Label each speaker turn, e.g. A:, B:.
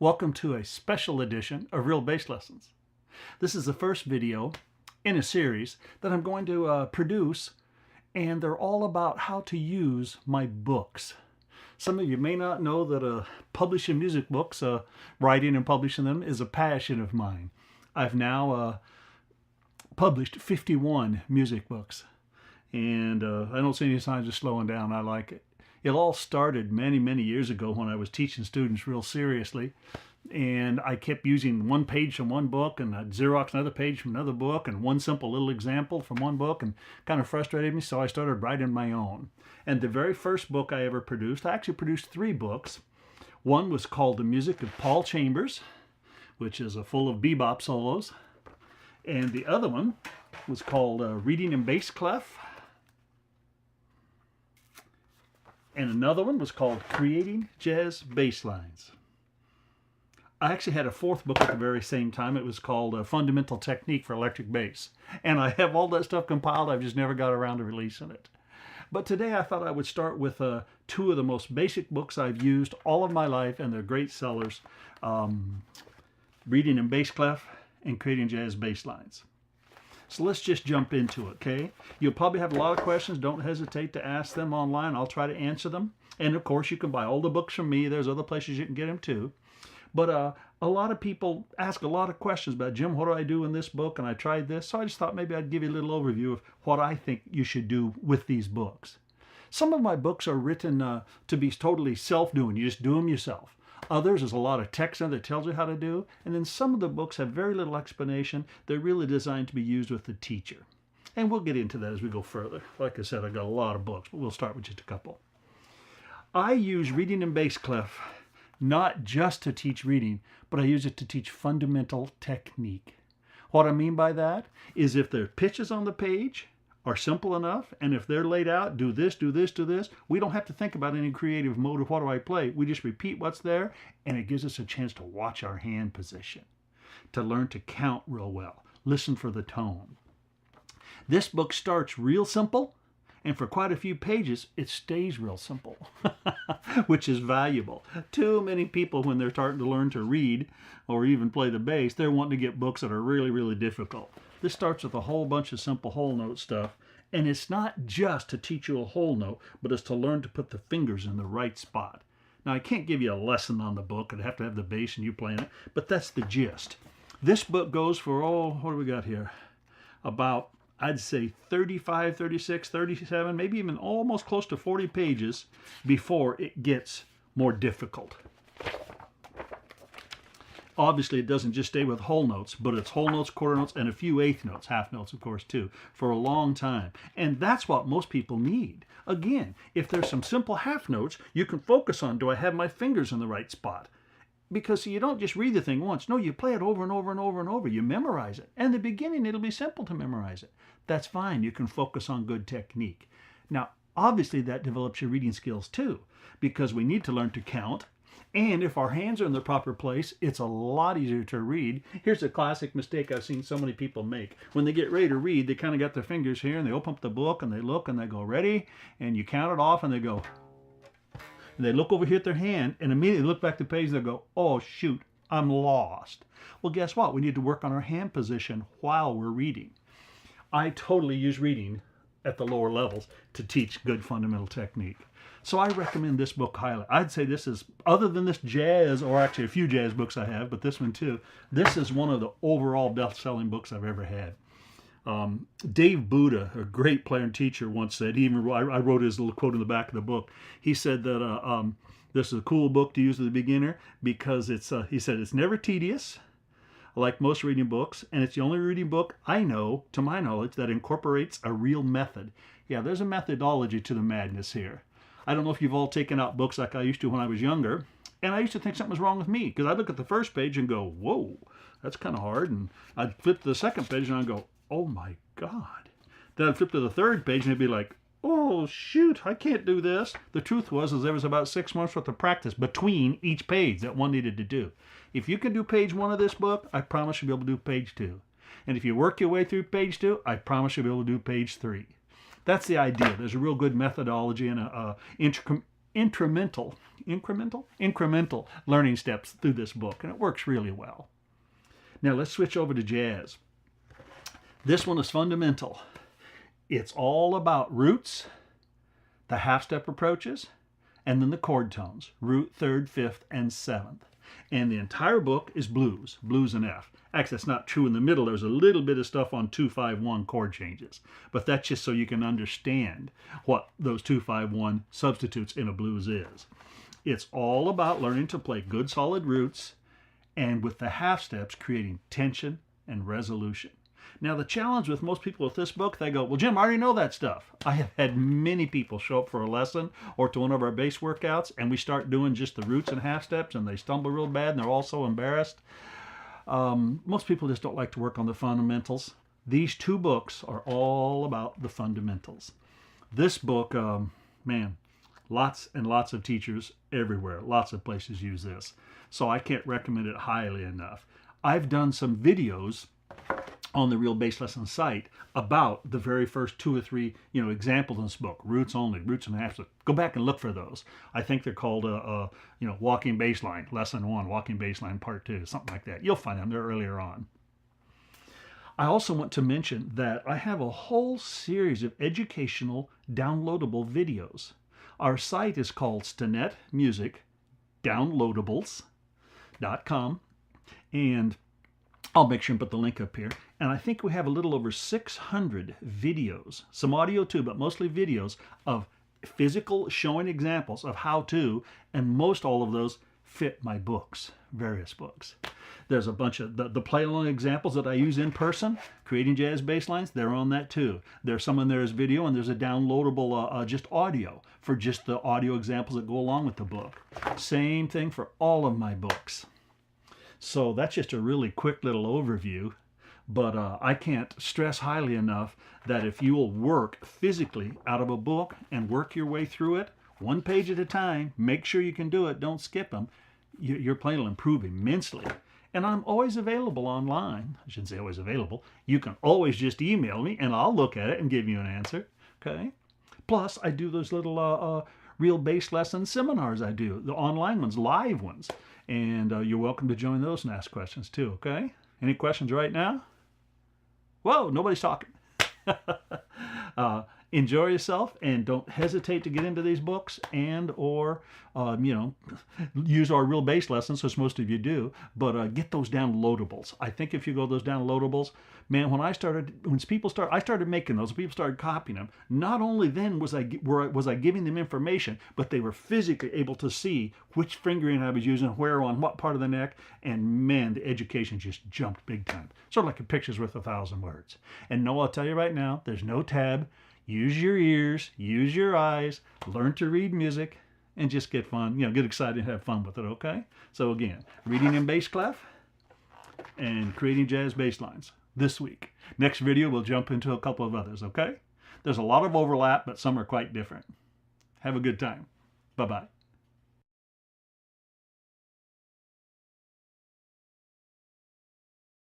A: Welcome to a special edition of Real Bass Lessons. This is the first video in a series that I'm going to produce, and they're all about how to use my books. Some of you may not know that publishing music books, writing and publishing them, is a passion of mine. I've now published 51 music books, and I don't see any signs of slowing down. I like it. It all started many, many years ago when I was teaching students real seriously, and I kept using one page from one book, and I'd Xerox another page from another book, and one simple little example from one book, and kind of frustrated me, so I started writing my own. And the very first book I ever produced, I actually produced 3 books. One was called The Music of Paul Chambers, which is full of bebop solos, and the other one was called In Bass Clef, and another one was called Creating Jazz Bass Lines. I actually had a 4th book at the very same time. It was called Fundamental Technique for Electric Bass. And I have all that stuff compiled. I've just never got around to releasing it. But today I thought I would start with 2 of the most basic books I've used all of my life, and they're great sellers. In Bass Clef and Creating Jazz Bass Lines. So let's just jump into it, okay? You'll probably have a lot of questions. Don't hesitate to ask them online. I'll try to answer them. And of course, you can buy all the books from me. There's other places you can get them too. But a lot of people ask a lot of questions about, Jim, what do I do in this book? And I tried this. So I just thought maybe I'd give you a little overview of what I think you should do with these books. Some of my books are written to be totally self-doing. You just do them yourself. Others, there's a lot of text in that tells you how to do. And then some of the books have very little explanation. They're really designed to be used with the teacher. And we'll get into that as we go further. Like I said, I've got a lot of books, but we'll start with just a couple. I use In Bass Clef not just to teach reading, but I use it to teach fundamental technique. What I mean by that is if the pitches on the page are simple enough, and if they're laid out, do this, do this, do this, we don't have to think about any creative mode of what do I play. We just repeat what's there, and it gives us a chance to watch our hand position, to learn to count real well, listen for the tone. This book starts real simple, and for quite a few pages, it stays real simple, which is valuable. Too many people, when they're starting to learn to read or even play the bass, they're wanting to get books that are really, really difficult. This starts with a whole bunch of simple whole note stuff, and it's not just to teach you a whole note, but it's to learn to put the fingers in the right spot. Now, I can't give you a lesson on the book. I'd have to have the bass and you playing it, but that's the gist. This book goes for, what do we got here? About, I'd say 35, 36, 37, maybe even almost close to 40 pages before it gets more difficult. Obviously, it doesn't just stay with whole notes, but it's whole notes, quarter notes, and a few eighth notes, half notes, of course, too, for a long time. And that's what most people need. Again, if there's some simple half notes, you can focus on, do I have my fingers in the right spot? Because you don't just read the thing once. No, you play it over and over and over and over. You memorize it. And in the beginning, it'll be simple to memorize it. That's fine. You can focus on good technique. Now, obviously, that develops your reading skills, too, because we need to learn to count. And if our hands are in the proper place, it's a lot easier to read. Here's a classic mistake I've seen so many people make. When they get ready to read, they kind of got their fingers here, and they open up the book, and they look, and they go, ready? And you count it off, and they go, and they look over here at their hand, and immediately look back to the page, and they go, oh, shoot, I'm lost. Well, guess what? We need to work on our hand position while we're reading. I totally use reading at the lower levels to teach good fundamental technique. So I recommend this book highly. I'd say this is, other than this jazz, or actually a few jazz books I have, but this one too, this is one of the overall best-selling books I've ever had. Dave Buddha, a great player and teacher, once said, I wrote his little quote in the back of the book. He said that this is a cool book to use as a beginner because he said, it's never tedious, like most reading books, and it's the only reading book I know, to my knowledge, that incorporates a real method. Yeah, there's a methodology to the madness here. I don't know if you've all taken out books like I used to when I was younger, and I used to think something was wrong with me, because I'd look at the first page and go, whoa, that's kind of hard, and I'd flip to the second page and I'd go, oh my God. Then I'd flip to the third page and it'd be like, oh shoot, I can't do this. The truth was there was about 6 months worth of practice between each page that one needed to do. If you can do page 1 of this book, I promise you'll be able to do page 2. And if you work your way through page 2, I promise you'll be able to do page 3. That's the idea. There's a real good methodology and a incremental learning steps through this book, and it works really well. Now let's switch over to jazz. This one is fundamental. It's all about roots, the half-step approaches, and then the chord tones, root, third, fifth, and seventh. And the entire book is blues in F. Actually, that's not true in the middle. There's a little bit of stuff on 2-5-1 chord changes. But that's just so you can understand what those 2-5-1 substitutes in a blues is. It's all about learning to play good solid roots, and with the half steps creating tension and resolution. Now the challenge with most people with this book, they go, well, Jim, I already know that stuff. I have had many people show up for a lesson or to one of our bass workouts, and we start doing just the roots and half steps, and they stumble real bad, and they're all so embarrassed. Most people just don't like to work on the fundamentals. These two books are all about the fundamentals. This book, man, lots and lots of teachers everywhere, lots of places use this. So I can't recommend it highly enough. I've done some videos on the Real Bass Lesson site about the very first 2 or 3, examples in this book. Roots only, roots and half. So go back and look for those. I think they're called, Walking Bass Line, Lesson 1, Walking Bass Line Part 2, something like that. You'll find them there earlier on. I also want to mention that I have a whole series of educational downloadable videos. Our site is called StonetMusicDownloadables.com, and I'll make sure and put the link up here. And I think we have a little over 600 videos, some audio too, but mostly videos of physical showing examples of how to, and most all of those fit my books, various books. There's a bunch of the play-along examples that I use in person, creating jazz bass lines, they're on that too. There's some in there as video, and there's a downloadable just audio for just the audio examples that go along with the book. Same thing for all of my books. So that's just a really quick little overview, but I can't stress highly enough that if you will work physically out of a book and work your way through it, one page at a time, make sure you can do it, don't skip them, your playing will improve immensely. And I'm always available online. I shouldn't say always available. You can always just email me and I'll look at it and give you an answer, okay? Plus, I do those little Real Bass Lesson seminars I do, the online ones, live ones. And you're welcome to join those and ask questions too, okay? Any questions right now? Whoa, nobody's talking. Enjoy yourself and don't hesitate to get into these books and or, use our Real Bass Lessons, as most of you do, but get those downloadables. I think if you go those downloadables, man, I started making those, people started copying them. Not only then was I giving them information, but they were physically able to see which fingering I was using, where on what part of the neck, and man, the education just jumped big time. Sort of like a picture's worth 1,000 words. And no, I'll tell you right now, there's no tab. Use your ears, use your eyes, learn to read music, and just get fun, get excited and have fun with it, okay? So again, reading in bass clef and creating jazz bass lines this week. Next video, we'll jump into a couple of others, okay? There's a lot of overlap, but some are quite different. Have a good time. Bye-bye.